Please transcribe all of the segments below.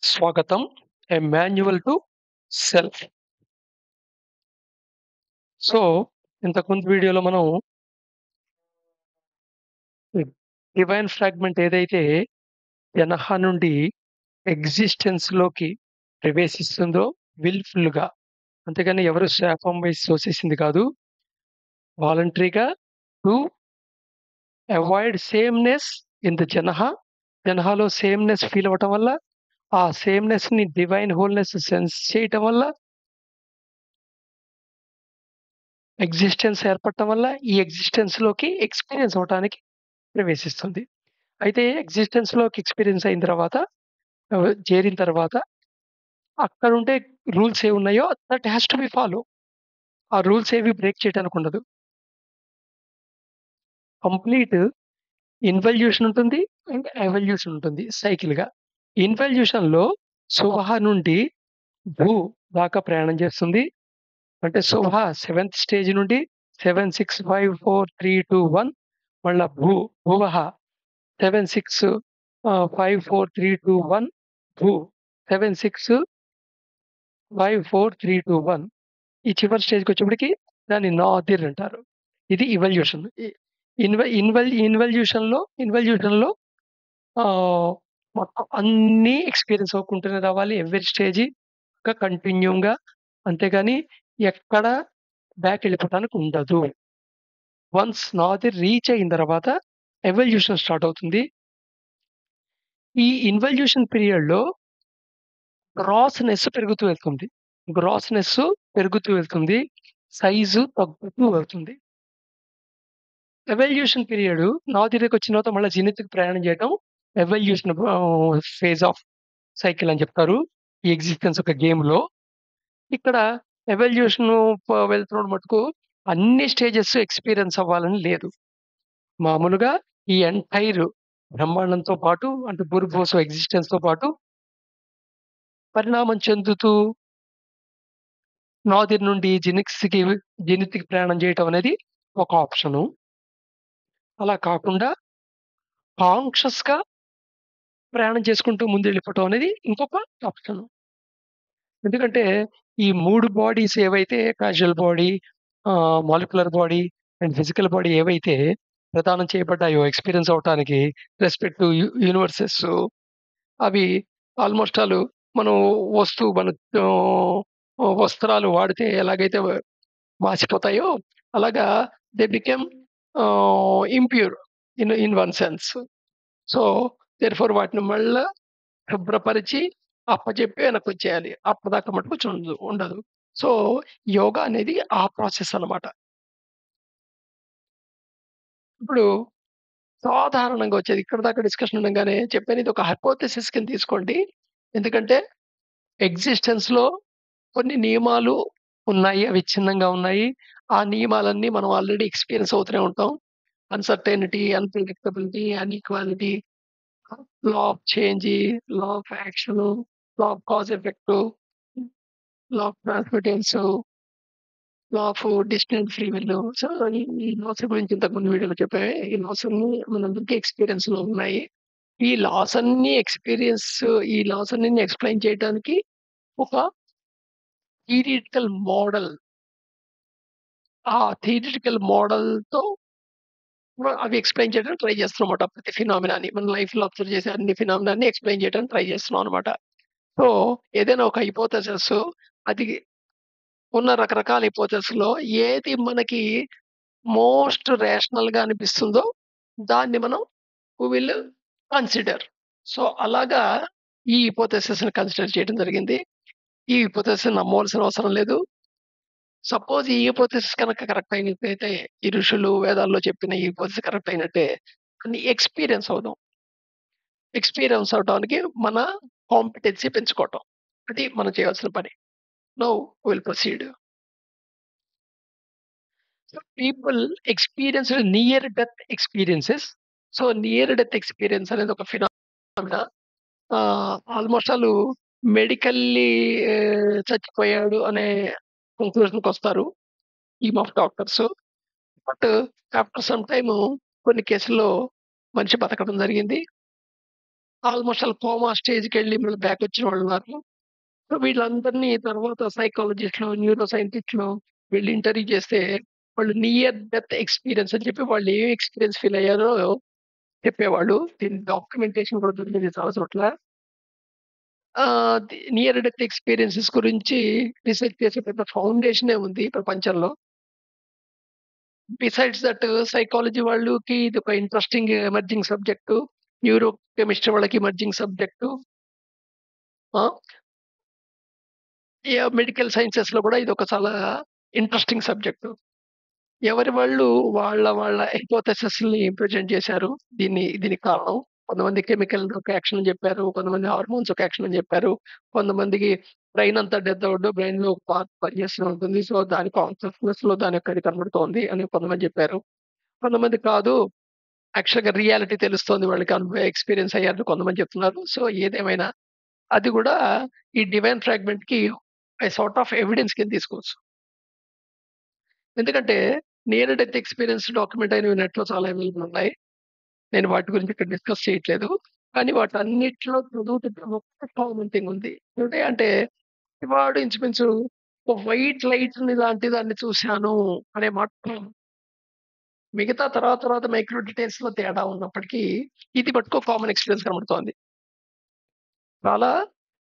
స్వాగతం. A manual to self. So, ఇంతకుముందు వీడియోలో మనం డివైన్ ఫ్రాగ్మెంట్ ఏదైతే యనహా నుండి ఎగ్జిస్టెన్స్‌లోకి ప్రవేశిస్తుందో విల్‌ఫుల్‌గా, అంతేగాని ఎవరు శాపం వేసి తోసేసింది కాదు. వాలంటరీగా to avoid sameness in the జనహ. జనహాలో సేమ్‌నెస్ ఫీల్ అవ్వటం వల్ల, ఆ సేమ్‌నెస్‌ని డివైన్ హోల్‌నెస్ సెన్స్ చేయటం వల్ల ఎగ్జిస్టెన్స్ ఏర్పడటం వల్ల ఈ ఎగ్జిస్టెన్స్‌లోకి ఎక్స్‌పీరియన్స్ అవ్వటానికి ప్రవేశిస్తుంది. అయితే ఎగ్జిస్టెన్స్‌లోకి ఎక్స్‌పీరియన్స్ అయిన తర్వాత చేరిన తర్వాత అక్కడుండే రూల్స్ ఏవున్నాయో that has to be follow. ఆ రూల్స్ ఏవి బ్రేక్ చేయటానికి ఉండదు. కంప్లీట్ ఇన్వల్యూషన్ ఉంటుంది. అండ్ ఎవల్యూషన్ ఉంటుంది సైకిల్‌గా. ఇన్వల్యూషన్‌లో సుబహ నుండి భూ దాకా ప్రయాణం చేస్తుంది. అంటే సుబహ సెవెంత్ స్టేజ్ నుండి 7, 6, 5, 4, 3, 2, 1 మళ్ళా భువః 7, 6 5, 4, 3, 2, 1 భూ 7, 6, 5, 4, 3, 2, 1 ఈ చివరి స్టేజ్‌కొచ్చేప్పటికి దాన్ని నాదిర్ అంటారు. ఇది ఇవల్యూషన్. ఇన్వల్యూషన్‌లో ఆహ్, మొత్తం అన్నీ ఎక్స్‌పీరియన్స్ అవ్వుకుంటూనే రావాలి. ఎవ్రి స్టేజి కంటిన్యూ‌గా. అంతేగాని ఎక్కడ బ్యాక్ ఎళ్ళిపోవటానికి ఉండదు. వన్స్ నాదిర్ రీచ్ అయిన తర్వాత ఎవల్యూషన్ స్టార్ట్ అవుతుంది. ఈ ఇన్వల్యూషన్ పీరియడ్‌లో గ్రాస్‌నెస్ పెరుగుతూ వెళ్తుంది. గ్రాస్‌నెస్ పెరుగుతూ వెళ్తుంది. సైజు తగ్గుతూ వెళ్తుంది. ఎవల్యూషన్ పీరియడ్ నాదిరేకొచ్చిన తర్వాత మళ్ళా జెనిత్‌కి ప్రయాణం చేయటం ఎవల్యూషన్ ఫేజ్ ఆఫ్ సైకిల్ అని చెప్తారు. ఈ ఎగ్జిస్టెన్స్ ఒక గేమ్‌లో. ఇక్కడ ఎవల్యూషను వెళ్తున్నప్పుడు మటుకు అన్ని స్టేజెస్ ఎక్స్‌పీరియన్స్ అవ్వాలని లేదు. మామూలుగా ఈ ఎంటైర్ బ్రహ్మాండంతో పాటు అంటే భూరిభూస ఎగ్జిస్టెన్స్‌తో పాటు పరిణామం చెందుతూ నాదిర్ నుండి జెనిత్‌కి ప్రయాణం చేయటం అనేది ఒక ఆప్షను. అలా కాకుండా కాన్షియస్‌గా ప్రయాణం చేసుకుంటూ ముందెళ్ళిపోవటం అనేది ఇంకొక ఆప్షను. ఎందుకంటే ఈ 3 బాడీస్ ఏవైతే casual body, molecular body and physical body ఏవైతే ప్రదానం చేయబడ్డాయో ఎక్స్‌పీరియన్స్ అవ్వటానికి రెస్పెక్ట్ టు యూనివర్సెస్ అవి ఆల్‌మోస్ట్ ఆల్ మనం మన వస్త్రాలు వాడితే ఎలాగైతే మాసిపోతాయో అలాగా they became impure in one sense. So, therefore వాటిని మళ్ళా శుభ్రపరిచి, అప్పజెప్పి వెనక్కొచ్చేయాలి. అప్పటిదాకా మటుకు ఉండదు. సో, యోగా అనేది ఆ ప్రాసెస్ అన్నమాట. ఇప్పుడు సాధారణంగా వచ్చేది ఇక్కడి దాకా డిస్కషన్ ఉండంగానే చెప్పాను ఇది ఒక హైపోథెసిస్ కింద తీసుకోండి. ఎందుకంటే ఎగ్జిస్టెన్స్‌లో కొన్ని నియమాలు ఉన్నాయి. అవి విచ్ఛిన్నంగా ఉన్నాయి. ఆ నియమాలన్నీ మనం ఆల్రెడీ ఎక్స్‌పీరియన్స్ అవుతూనే ఉంటాం. Uncertainty, unpredictability, unequality, law of change, law of action, law of cause effect, law of transmittance, law of distant free will. So, ఈ లాస్ గురించి ఇంతకుముందు వీడియోలో చెప్పామే. ఈ లాస్ అన్నీ మనందరికీ ఎక్స్‌పీరియన్స్‌లో ఉన్నాయి. ఈ లాస్ అన్నిటిని ఎక్స్‌ప్లెయిన్ చేయటానికి ఒక థియరిటికల్ మోడల్, ఆ థియరిటికల్ మోడల్‌తో అవి ఎక్స్‌ప్లెయిన్ చేయడానికి ట్రై చేస్తున్నామన్నమాట. ప్రతి ఫినామినాని మన లైఫ్‌లో అబ్జర్వ్ చేసే అన్ని ఫినామినాని ఎక్స్‌ప్లెయిన్ చేయడానికి ట్రై చేస్తున్నాం అన్నమాట. సో, ఏదైనా ఒక హైపోథెసిస్ అది ఉన్న రకరకాల హిపోథెసిస్‌లో ఏది మనకి మోస్ట్ రేషనల్‌గా అనిపిస్తుందో దాన్ని మనం వి విల్ కన్సిడర్. సో, అలాగా ఈ హిపోథెసిస్‌ని కన్సిడర్ చేయడం జరిగింది. ఈ హిపోథెసిస్‌ని నమ్మవలసిన అవసరం లేదు. సపోజ్ ఈ హిపోథెసిస్ కనుక కరెక్ట్ అయినట్టయితే, ఈ ఋషులు వేదాల్లో చెప్పిన ఈ హిపోథెసిస్ కరెక్ట్ అయినట్టే అని ఎక్స్‌పీరియన్స్ అవుదాం. ఎక్స్‌పీరియన్స్ అవ్వడానికి మన కాంపిటెన్సీ పెంచుకోవటం. అది మనం చేయాల్సిన పని. Now will proceed. So, people experienced near death experiences. So, near death experience అనేది ఒక ఫినామినా. ఆల్‌మోస్ట్ ఆల్ మెడికల్లీ చచ్చిపోయాడు అనే కంక్లూజన్‌కొస్తారు team of doctors. But after some time కొన్ని కేసుల్లో మనిషి బతకడం జరిగింది. ఆల్‌మోస్ట్ ఆల్ కోమా స్టేజ్‌కెళ్ళి మళ్ళీ బ్యాకొచ్చిన వాళ్ళున్నారు. సో, వీళ్ళందరిని తర్వాత సైకాలజిస్ట్‌లు, న్యూరో సైంటిస్ట్‌లు వీళ్ళు ఇంటర్వ్యూ చేస్తే, వాళ్ళు నియర్ డెత్ ఎక్స్‌పీరియన్స్ అని చెప్పి వాళ్ళు ఏ ఎక్స్‌పీరియన్స్ ఫీల్ అయ్యారో చెప్పేవాళ్ళు. దీని డాక్యుమెంటేషన్ కూడా దొరికింది చాలా చోట్ల. నియర్ డెత్ ఎక్స్‌పీరియన్సెస్ గురించి రిసర్చ్ చేసే పెద్ద ఫౌండేషనే ఉంది ప్రపంచంలో. బిసైడ్స్ దట్ సైకాలజీ వాళ్ళకి ఇదొక interesting emerging subject. Neuro chemistry వాళ్ళకి ఎమర్జింగ్ సబ్జెక్టు. ఆ! మెడికల్ సైన్సెస్‌లో కూడా ఇదొక చాలా ఇంట్రెస్టింగ్ సబ్జెక్టు. ఎవరి వాళ్ళు వాళ్ళ హైపోథెసిస్‌ని ప్రెజెంట్ చేశారు. దీనికి కారణం. కొంతమంది కెమికల్ ఒక యాక్షన్ అని చెప్పారు. కొంతమంది హార్మోన్స్ ఒక యాక్షన్ అని చెప్పారు. కొంతమందికి బ్రెయిన్ అంతా డెత్ అవ్వడు. బ్రెయిన్‌లో ఒక పార్ట్ పనిచేస్తూ ఉంటుంది. సో, దాని కాన్షియస్‌నెస్‌లో దాని యొక్క ఇది కనబడుతోంది అని కొంతమంది చెప్పారు. కొంతమంది కాదు. యాక్చువల్‌గా రియాలిటీ తెలుస్తోంది వాళ్ళకి ఎక్స్‌పీరియన్స్ అయ్యారని కొంతమంది చెప్తున్నారు. సో, ఏదేమైనా అది గూడా ఈ డివైన్ ఫ్రాగ్మెంట్‌కి ఎ సార్ట్ ఆఫ్ ఎవిడెన్స్ కింద తీసుకోవచ్చు. ఎందుకంటే నియర్ డెత్ ఎక్స్‌పీరియన్స్ డాక్యుమెంట్ అయినవి నెట్‌లో చాలా అవైలబుల్ ఉన్నాయి. నేను వాటి గురించి ఇక్కడ డిస్కస్ చేయట్లేదు. కానీ వాటన్నిటిలో చదువుతుంటే ఒక్క కామన్ థింగ్ ఉంది. ఏంటి అంటే వాడు ఇంచుమించు ఒక వైట్ లైట్‌ని లాంటి దాన్ని చూశాను అనే మాట మిగతా తర్వాత మైక్రో డీటెయిల్స్‌లో తేడా ఉన్నప్పటికీ ఇది మటుకు కామన్ ఎక్స్‌పీరియన్స్ కనబడుతోంది. చాలా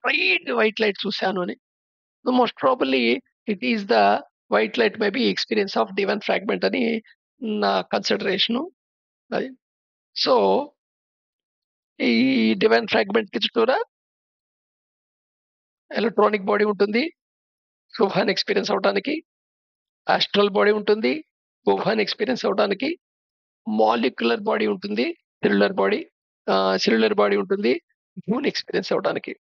బ్రైట్ వైట్ లైట్ చూశాను అని. Most probably it is the white light may be experience of divine fragment అని నా కన్సిడరేషను అది. సో, ఈ డివైన్ ఫ్రాగ్మెంట్‌కి చుట్టూరా ఎలక్ట్రానిక్ బాడీ ఉంటుంది. ఊహాన్ని ఎక్స్‌పీరియన్స్ అవ్వటానికి. ఆస్ట్రల్ బాడీ ఉంటుంది. ఊహాన్ని ఎక్స్‌పీరియన్స్ అవ్వటానికి. మాలిక్యులర్ బాడీ ఉంటుంది. Cellular body. సెల్యులర్ బాడీ ఉంటుంది. భూమిని ఎక్స్‌పీరియన్స్ అవ్వటానికి.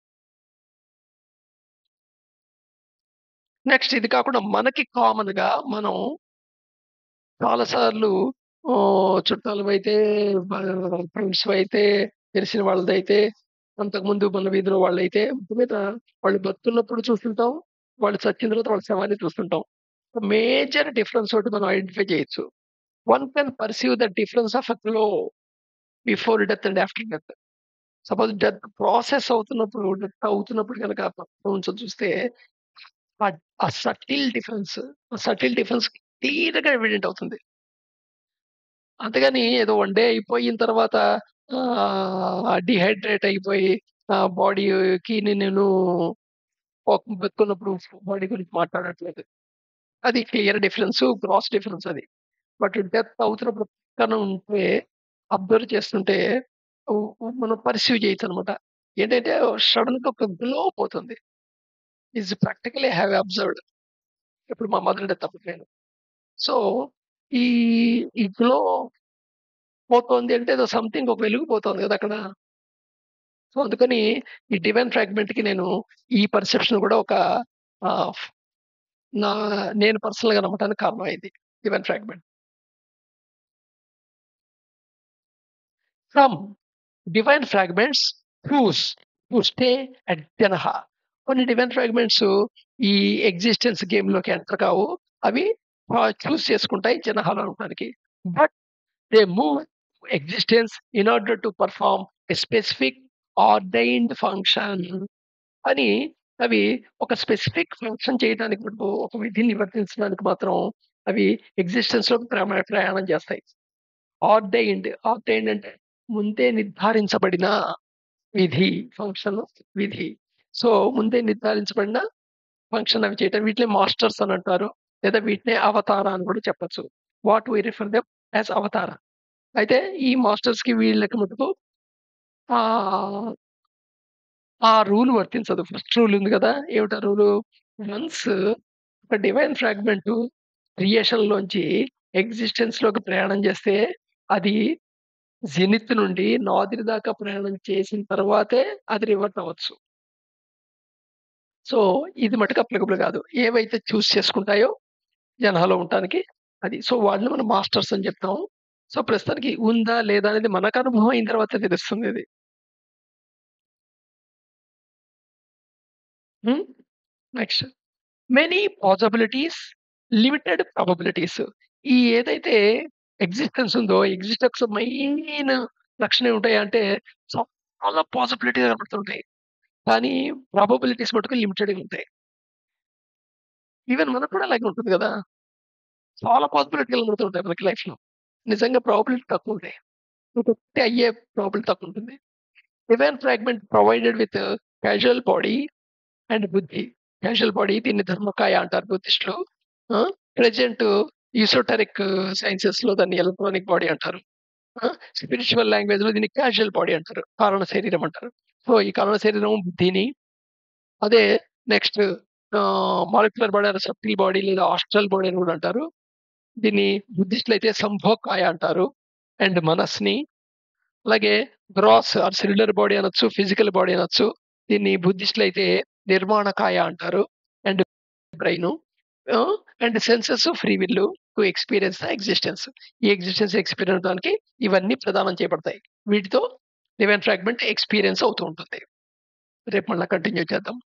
నెక్స్ట్ ఇది కాకుండా మనకి కామన్‌గా మనం చాలా సార్లు చుట్టాలమైతే, బ ఫ్రెండ్స్‌వైతే, తెలిసిన వాళ్ళదైతే, అంతకుముందు మన వీధిలో వాళ్ళైతే మొత్తం మీద వాళ్ళు బతుకున్నప్పుడు చూస్తుంటాం. వాళ్ళు చచ్చిన తర్వాత వాళ్ళ శవాన్ని చూస్తుంటాం. మేజర్ డిఫరెన్స్ ఒకటి మనం ఐడెంటిఫై చేయొచ్చు. One can perceive the difference of a glow before death and after death. Suppose death అవుతున్నప్పుడు గనక పక్కన నుంచొని చూస్తే ఆ ఆ సటిల్ డిఫరెన్స్ క్లియర్‌గా ఎవిడెంట్ అవుతుంది. అంతేగాని ఏదో వన్ డే అయిపోయిన తర్వాత డీహైడ్రేట్ అయిపోయి బాడీకి నేను బతుకున్నప్పుడు బాడీ గురించి మాట్లాడట్లేదు. అది క్లియర్ డిఫరెన్సు, గ్రాస్ డిఫరెన్స్ అది. బట్ డెత్ అవుతున్నప్పుడు పక్కన ఉంటే అబ్జర్వ్ చేస్తుంటే ఉ మనం పర్సీవ్ చేయొచ్చనమాట. ఏంటంటే సడెన్‌గా ఒక గ్లో పోతుంది. Practically have observed. ఇప్పుడు మా మదర్ డెత్ అప్పుడు నేను. సో, ఈ ఈ గ్లో పోతోంది అంటే ఏదో సంథింగ్ ఒక వెలుగు పోతోంది గదా! అక్కడ. సో, అందుకని ఈ డివైన్ ఫ్రాగ్మెంట్‌కి నేను ఈ పర్సెప్షన్ గూడా ఒక ఆహ్, నా నేను పర్సనల్‌గా నమ్మటానికి కారణం అయింది. Divine fragment. From divine fragments choose to stay at జనహ. కొన్ని డివైన్ ఫ్రాగ్మెంట్స్ ఈ ఎగ్జిస్టెన్స్ గేమ్‌లోకి ఎంటర్ కావు. అవి చూజ్ చేసుకుంటాయి జనహాలో ఉండటానికి. But they move existence in order to perform a specific ordained function. అని అవి ఒక స్పెసిఫిక్ ఫంక్షన్ చేయడానికి మటుకు ఒక విధిని నిర్వర్తించడానికి మాత్రం అవి ఎగ్జిస్టెన్స్‌లోకి ప్రయాణం చేస్తాయి. ఆర్డైన్డ్ అంటే ముందే నిర్ధారించబడిన విధి, ఫంక్షన్, విధి. సో, ముందే నిర్ధారించబడిన ఫంక్షన్ అవి చేయటం వీటిని మాస్టర్స్ అని అంటారు. లేదా వీటినే అవతార అని కూడా చెప్పొచ్చు. What we refer them as అవతార. అయితే ఈ మాస్టర్స్‌కి వీళ్ళకి మటుకు ఆహ్, ఆ రూల్ వర్తించదు. ఫస్ట్ రూల్ ఉంది గదా! ఏమిటా రూలు? వన్స్ ఒక డివైన్ ఫ్రాగ్మెంటు క్రియేషన్‌లోంచి ఎగ్జిస్టెన్స్‌లోకి ప్రయాణం చేస్తే, అది జెనిత్ నుండి నాదిర్ దాకా ప్రయాణం చేసిన తర్వాతే అది రివర్ట్ అవ్వచ్చు. సో, ఇది మటుకు అప్లికబుల్ కాదు. ఏవైతే చేసుకుంటాయో జనాల్లో ఉండటానికి అది. సో, వాటిని మనం మాస్టర్స్ అని చెప్తాము. సో, ప్రస్తుతానికి ఉందా? లేదా? అనేది మనకు అనుభవం అయిన తర్వాతే తెలుస్తుందిది. హ్మ్. Next many possibilities, limited probabilities. ఈ ఏదైతే ఎగ్జిస్టెన్స్ ఉందో, ఎగ్జిస్టెన్స్ మెయిన్ లక్షణం ఏముంటాయంటే, చాలా చాలా పాసిబిలిటీస్ కనపడుతుంటాయి. కానీ ప్రాబబిలిటీస్ మటుకు లిమిటెడ్‌గా ఉంటాయి. ఈవెన్ మనకు కూడా అలాగే ఉంటుంది గదా! చాలా పాసిబిలిటీలు కనపడుతుంటాయి మనకి లైఫ్‌లో. నిజంగా ప్రాబబిలిటీ తక్కువుంటాయి. ఒకటి అయ్యే ప్రాబబిలిటీ తక్కువుంటుంది. Divine fragment provided with casual body and బుద్ధి. కాజువల్ బాడీ దీన్ని ధర్మకాయ అంటారు బుద్ధిస్ట్‌లో. ఆ! ప్రెజెంట్ ఈసోటరిక్ సైన్సెస్‌లో దాన్ని ఎలక్ట్రానిక్ బాడీ అంటారు. ఆ! స్పిరిచ్యువల్ లాంగ్వేజ్‌లో దీన్ని క్యాజువల్ బాడీ అంటారు. కారణ శరీరం అంటారు. సో, ఈ కారణ శరీరం బుద్ధిని అదే next molecular body or subtle body లేదా ఆస్ట్రల్ బాడీ అని గూడా అంటారు. దీన్ని బుద్ధిస్ట్‌లో అయితే సంభోకాయ అంటారు. అండ్ మనస్‌ని అలాగే గ్రాస్ ఆర్ సెల్యులర్ బాడీ అనొచ్చు, ఫిజికల్ బాడీ అనొచ్చు. దీన్ని బుద్ధిస్ట్‌లో అయితే నిర్మాణకాయ అంటారు. And brain. Ah, and senses free will to experience the existence. ఈ ఎగ్జిస్టెన్స్ ఎక్స్‌పీరియన్స్ అవ్వడానికి ఇవన్నీ ప్రదానం చేయబడతాయి. వీటితో డివైన్ ఫ్రాగ్మెంట్ ఎక్స్‌పీరియన్స్ అవుతూ ఉంటుంది. రేపు మళ్ళా కంటిన్యూ చేద్దాం.